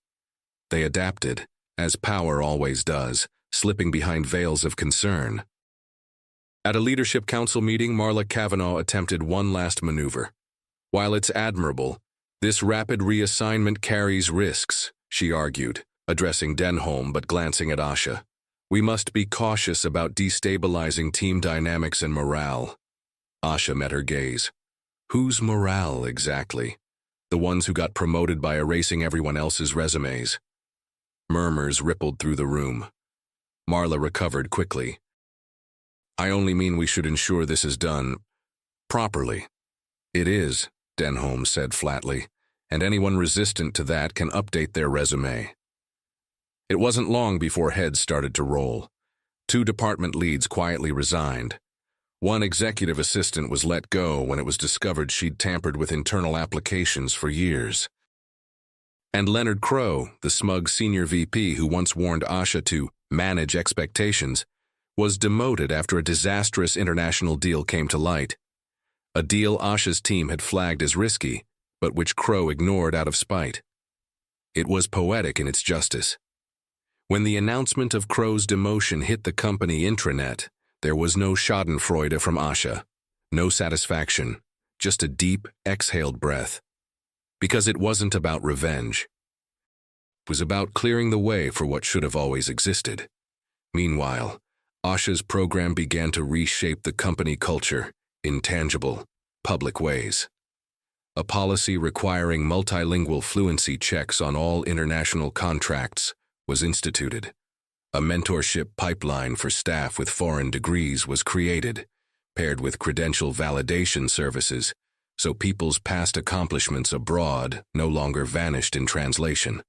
A: They adapted, as power always does, slipping behind veils of concern. At a leadership council meeting, Marla Kavanaugh attempted one last maneuver. While it's admirable, This rapid reassignment carries risks, she argued, addressing Denholm but glancing at Asha. We must be cautious about destabilizing team dynamics and morale. Asha met her gaze. Whose morale, exactly? The ones who got promoted by erasing everyone else's resumes. Murmurs rippled through the room. Marla recovered quickly. I only mean we should ensure this is done properly. It is, Denholm said flatly, and anyone resistant to that can update their resume. It wasn't long before heads started to roll. 2 department leads quietly resigned. 1 executive assistant was let go when it was discovered she'd tampered with internal applications for years. And Leonard Crow, the smug senior VP who once warned Asha to manage expectations, was demoted after a disastrous international deal came to light. A deal Asha's team had flagged as risky, but which Crow ignored out of spite. It was poetic in its justice. When the announcement of Crow's demotion hit the company intranet, there was no schadenfreude from Asha, no satisfaction, just a deep, exhaled breath. Because it wasn't about revenge. It was about clearing the way for what should have always existed. Meanwhile, Asha's program began to reshape the company culture in tangible, public ways. A policy requiring multilingual fluency checks on all international contracts was instituted. A mentorship pipeline for staff with foreign degrees was created, paired with credential validation services, so people's past accomplishments abroad no longer vanished in translation.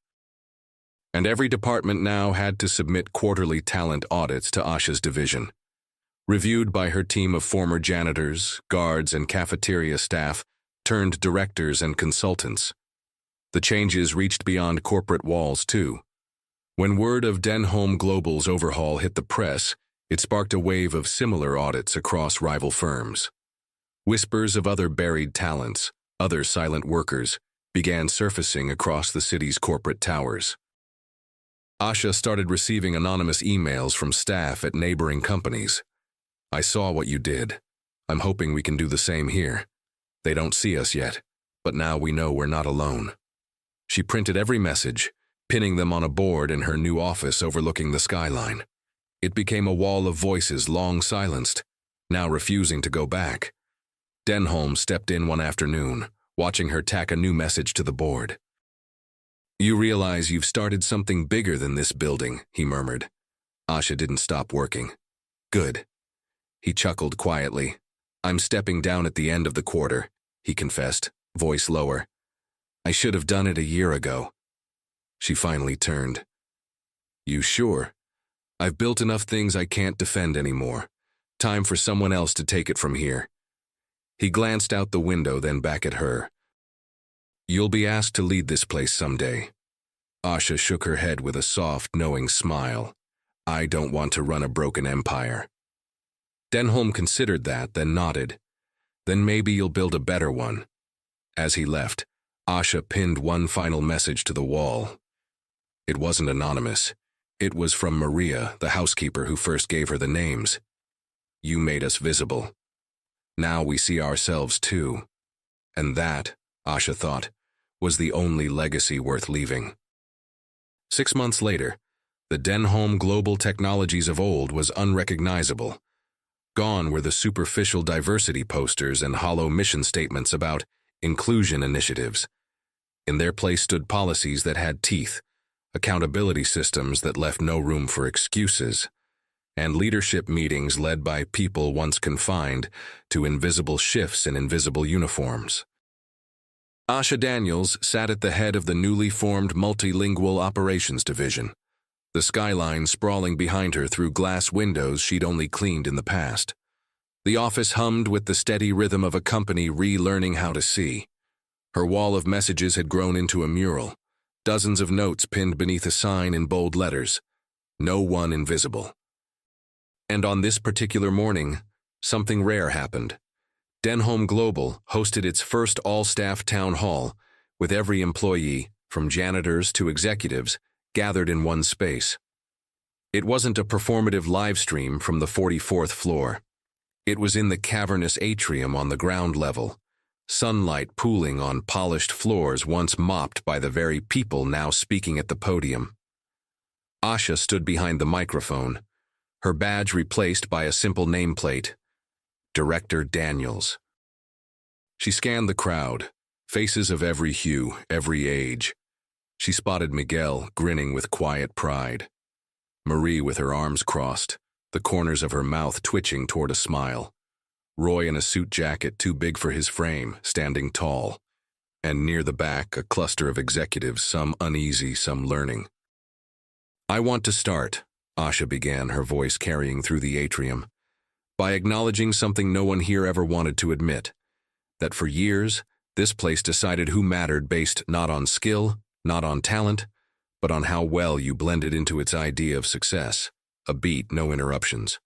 A: And every department now had to submit quarterly talent audits to Asha's division, reviewed by her team of former janitors, guards, and cafeteria staff turned directors and consultants. The changes reached beyond corporate walls, too. When word of Denholm Global's overhaul hit the press, it sparked a wave of similar audits across rival firms. Whispers of other buried talents, other silent workers, began surfacing across the city's corporate towers. Asha started receiving anonymous emails from staff at neighboring companies. I saw what you did. I'm hoping we can do the same here. They don't see us yet, but now we know we're not alone. She printed every message, pinning them on a board in her new office overlooking the skyline. It became a wall of voices long silenced, now refusing to go back. Denholm stepped in one afternoon, watching her tack a new message to the board. You realize you've started something bigger than this building, he murmured. Asha didn't stop working. Good. He chuckled quietly. I'm stepping down at the end of the quarter, he confessed, voice lower. I should have done it a year ago. She finally turned. You sure? I've built enough things I can't defend anymore. Time for someone else to take it from here. He glanced out the window, then back at her. You'll be asked to lead this place someday. Asha shook her head with a soft, knowing smile. I don't want to run a broken empire. Denholm considered that, then nodded. Then maybe you'll build a better one. As he left, Asha pinned one final message to the wall. It wasn't anonymous. It was from Maria, the housekeeper who first gave her the names. You made us visible. Now we see ourselves too. And that, Asha thought, was the only legacy worth leaving. 6 months later, the Denholm Global Technologies of old was unrecognizable. Gone were the superficial diversity posters and hollow mission statements about inclusion initiatives. In their place stood policies that had teeth, accountability systems that left no room for excuses, and leadership meetings led by people once confined to invisible shifts in invisible uniforms. Asha Daniels sat at the head of the newly formed Multilingual Operations Division, the skyline sprawling behind her through glass windows she'd only cleaned in the past. The office hummed with the steady rhythm of a company relearning how to see. Her wall of messages had grown into a mural, dozens of notes pinned beneath a sign in bold letters, no one invisible. And on this particular morning, something rare happened. Denholm Global hosted its first all-staff town hall, with every employee, from janitors to executives, gathered in one space. It wasn't a performative live stream from the 44th floor. It was in the cavernous atrium on the ground level, sunlight pooling on polished floors once mopped by the very people now speaking at the podium. Asha stood behind the microphone, her badge replaced by a simple nameplate, Director Daniels. She scanned the crowd, faces of every hue, every age. She spotted Miguel, grinning with quiet pride. Marie with her arms crossed, the corners of her mouth twitching toward a smile. Roy in a suit jacket too big for his frame, standing tall. And near the back, a cluster of executives, some uneasy, some learning. "I want to start," Asha began, her voice carrying through the atrium, "by acknowledging something no one here ever wanted to admit. That for years, this place decided who mattered based not on skill, not on talent, but on how well you blended into its idea of success. A beat, no interruptions.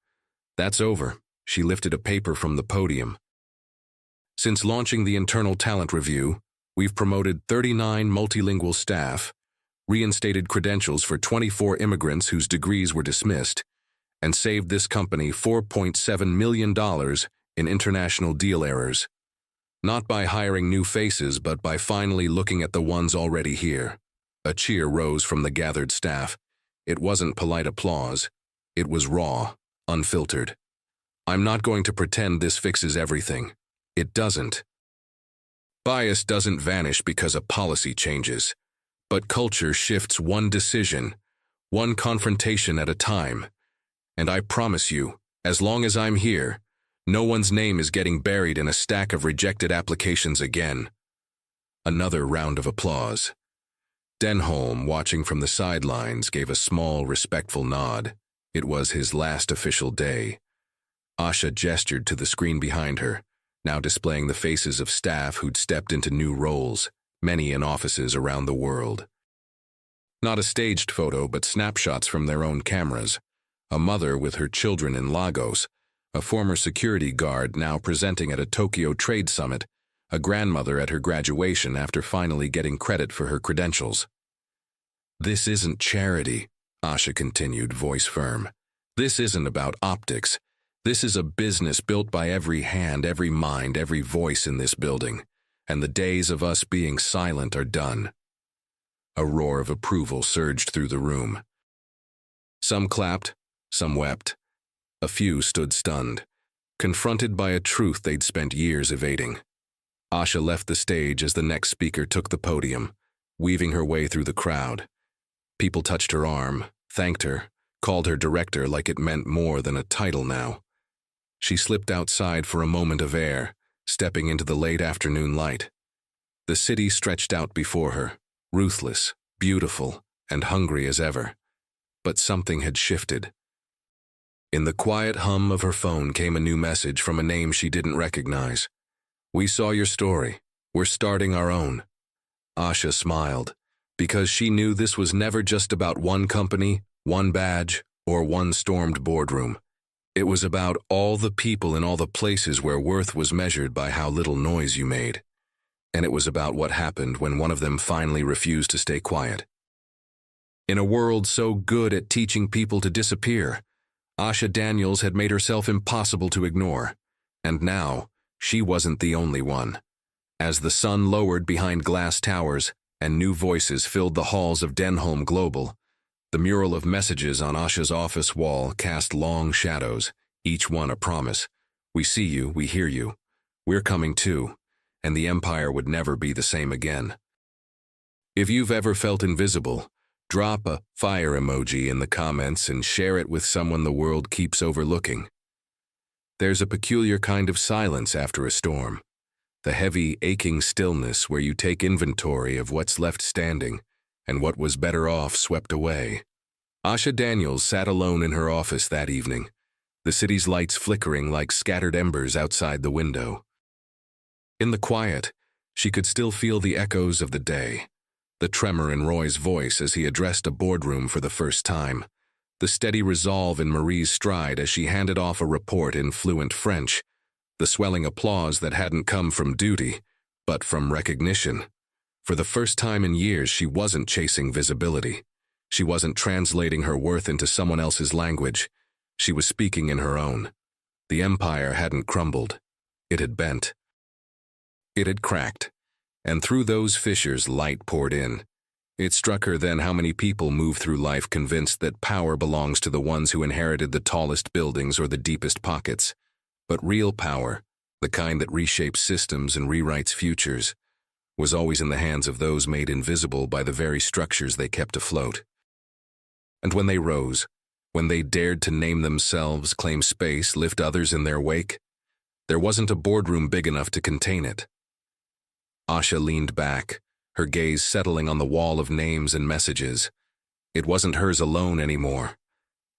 A: That's over." She lifted a paper from the podium. "Since launching the internal talent review, we've promoted 39 multilingual staff, reinstated credentials for 24 immigrants whose degrees were dismissed, and saved this company $4.7 million in international deal errors. Not by hiring new faces, but by finally looking at the ones already here." A cheer rose from the gathered staff. It wasn't polite applause. It was raw, unfiltered. "I'm not going to pretend this fixes everything. It doesn't. Bias doesn't vanish because a policy changes, but culture shifts one decision, one confrontation at a time. And I promise you, as long as I'm here, no one's name is getting buried in a stack of rejected applications again." Another round of applause. Denholm, watching from the sidelines, gave a small, respectful nod. It was his last official day. Asha gestured to the screen behind her, now displaying the faces of staff who'd stepped into new roles, many in offices around the world. Not a staged photo, but snapshots from their own cameras. A mother with her children in Lagos, a former security guard now presenting at a Tokyo trade summit, a grandmother at her graduation after finally getting credit for her credentials. "This isn't charity," Asha continued, voice firm. "This isn't about optics. This is a business built by every hand, every mind, every voice in this building, and the days of us being silent are done." A roar of approval surged through the room. Some clapped, some wept. A few stood stunned, confronted by a truth they'd spent years evading. Asha left the stage as the next speaker took the podium, weaving her way through the crowd. People touched her arm, thanked her, called her director like it meant more than a title now. She slipped outside for a moment of air, stepping into the late afternoon light. The city stretched out before her, ruthless, beautiful, and hungry as ever. But something had shifted. In the quiet hum of her phone came a new message from a name she didn't recognize. "We saw your story. We're starting our own." Asha smiled, because she knew this was never just about one company, one badge, or one stormed boardroom. It was about all the people in all the places where worth was measured by how little noise you made. And it was about what happened when one of them finally refused to stay quiet. In a world so good at teaching people to disappear, Asha Daniels had made herself impossible to ignore. And now, she wasn't the only one. As the sun lowered behind glass towers and new voices filled the halls of Denholm Global, the mural of messages on Asha's office wall cast long shadows, each one a promise. "We see you, we hear you. We're coming too," and the empire would never be the same again. If you've ever felt invisible, drop a fire emoji in the comments and share it with someone the world keeps overlooking. There's a peculiar kind of silence after a storm, the heavy, aching stillness where you take inventory of what's left standing and what was better off swept away. Asha Daniels sat alone in her office that evening, the city's lights flickering like scattered embers outside the window. In the quiet, she could still feel the echoes of the day, the tremor in Roy's voice as he addressed a boardroom for the first time, the steady resolve in Marie's stride as she handed off a report in fluent French, the swelling applause that hadn't come from duty, but from recognition. For the first time in years, she wasn't chasing visibility. She wasn't translating her worth into someone else's language. She was speaking in her own. The empire hadn't crumbled. It had bent. It had cracked, and through those fissures light poured in. It struck her then how many people move through life convinced that power belongs to the ones who inherited the tallest buildings or the deepest pockets. But real power, the kind that reshapes systems and rewrites futures, was always in the hands of those made invisible by the very structures they kept afloat. And when they rose, when they dared to name themselves, claim space, lift others in their wake, there wasn't a boardroom big enough to contain it. Asha leaned back, her gaze settling on the wall of names and messages. It wasn't hers alone anymore.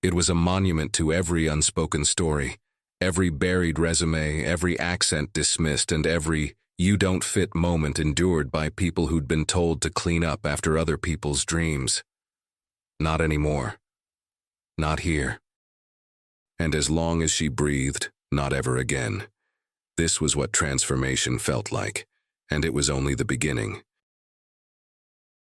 A: It was a monument to every unspoken story, every buried resume, every accent dismissed, and every "you don't fit" moment endured by people who'd been told to clean up after other people's dreams. Not anymore. Not here. And as long as she breathed, not ever again. This was what transformation felt like, and it was only the beginning.